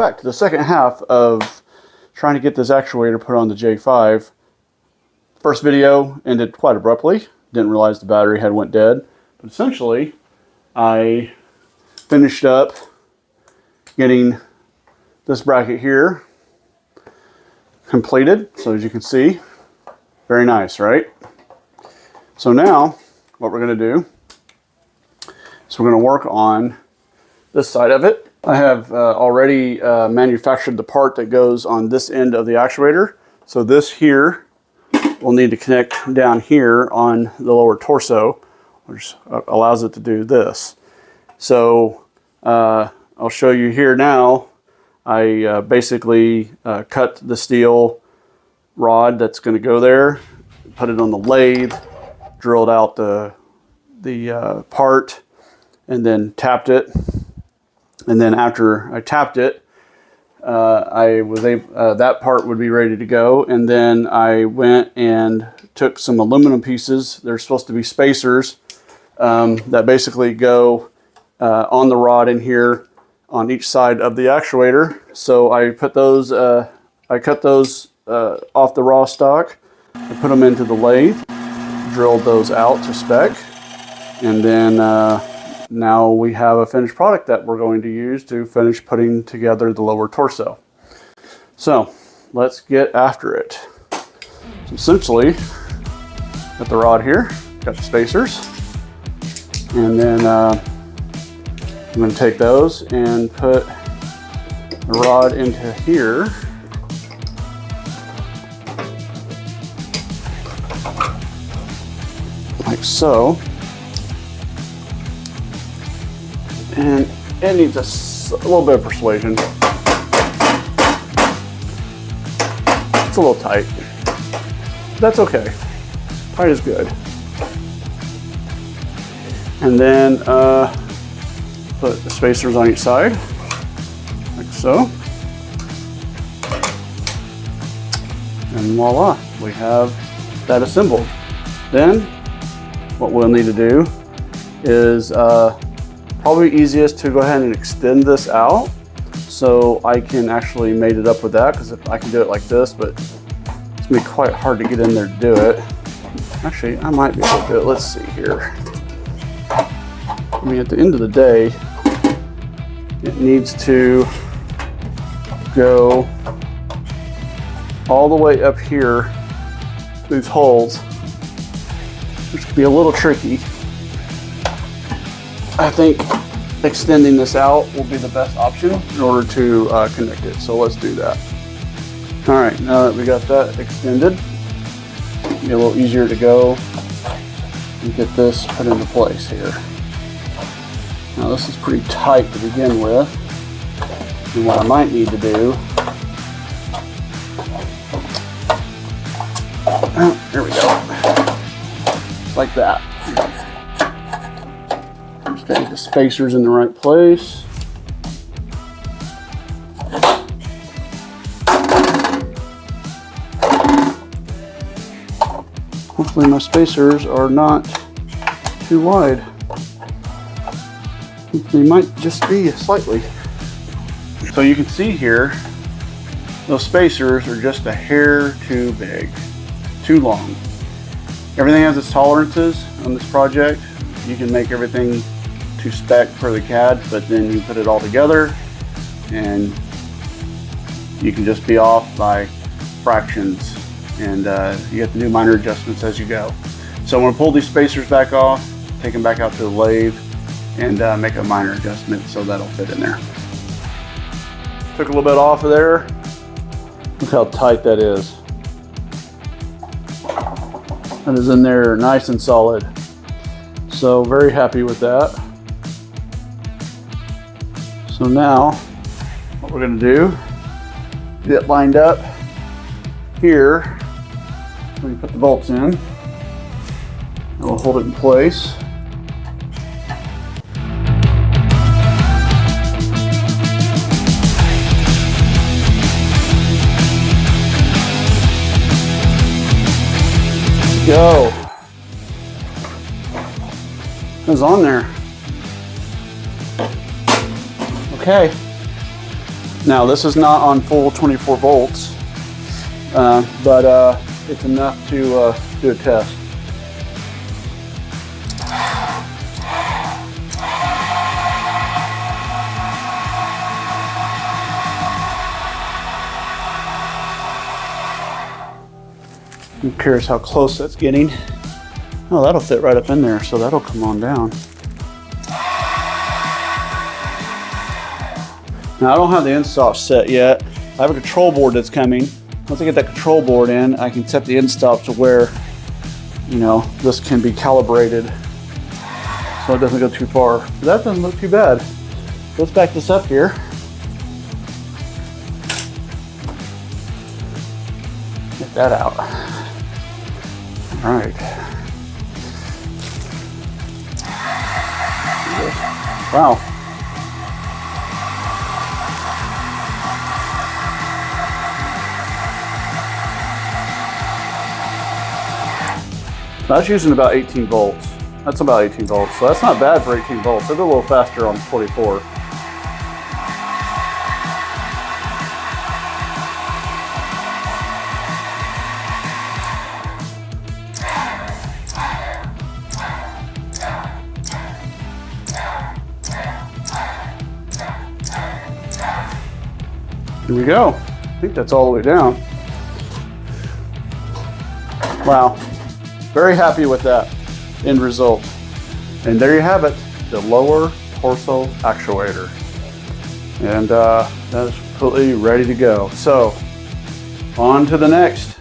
back to the second half of trying to get this actuator put on the J5. First video ended quite abruptly. Didn't realize the battery had went dead. But essentially, I finished up getting this bracket here completed. So as you can see, very nice, right? So now, what we're going to do is we're going to work on this side of it. I have already manufactured the part that goes on this end of the actuator. So this here will need to connect down here on the lower torso, which allows it to do this. So I'll show you here now. I basically cut the steel rod that's going to go there, put it on the lathe, drilled out the part, and then tapped it. And then after I tapped it, I was able, that part would be ready to go. And then I went and took some aluminum pieces. They're supposed to be spacers that basically go on the rod in here on each side of the actuator. So I put those, I cut those off the raw stock. I put them into the lathe, drilled those out to spec, and then now we have a finished product that we're going to use to finish putting together the lower torso. So let's get after it. So essentially, got the rod here, got the spacers, and then I'm going to take those and put the rod into here. Like so. And it needs a little bit of persuasion. It's a little tight. That's okay. Tight is good. And then put the spacers on each side, like so. And voila, we have that assembled. Then what we'll need to do is probably easiest to go ahead and extend this out so I can actually mate it up with that, because if I can do it like this, but it's gonna be quite hard to get in there to do it. Actually, I might be able to do it. Let's see here. I mean, at the end of the day, it needs to go all the way up here to these holes, which can be a little tricky. I think extending this out will be the best option in order to connect it. So let's do that. All right, now that we got that extended, it'll be a little easier to go and get this put into place here. Now this is pretty tight to begin with. And what I might need to do, there we go, like that. Just gotta get the spacers in the right place. Hopefully my spacers are not too wide. They might just be slightly. So you can see here, those spacers are just a hair too big, too long. Everything has its tolerances on this project. You can make everything to spec for the CAD, but then you put it all together and you can just be off by fractions, and you have to do minor adjustments as you go. So I'm going to pull these spacers back off, take them back out to the lathe, and make a minor adjustment so that'll fit in there. Took a little bit off of there. Look how tight that is. That is in there nice and solid. So very happy with that. So now what we're going to do, get it lined up here. When you put the bolts in, and we'll hold it in place. Go. It was on there. Okay. Now this is not on full 24 volts, but it's enough to do a test. I'm curious how close that's getting. Oh, that'll fit right up in there, so that'll come on down. Now I don't have the end stop set yet. I have a control board that's coming. Once I get that control board in, I can set the end stop to where, you know, this can be calibrated so it doesn't go too far. But that doesn't look too bad. Let's back this up here. Get that out. All right. Wow. That's using about 18 volts. That's about 18 volts, so that's not bad for 18 volts. It's a little faster on 24. Here we go. I think that's all the way down. Wow. Very happy with that end result. And there you have it, the lower torso actuator. And that is completely ready to go. So, on to the next.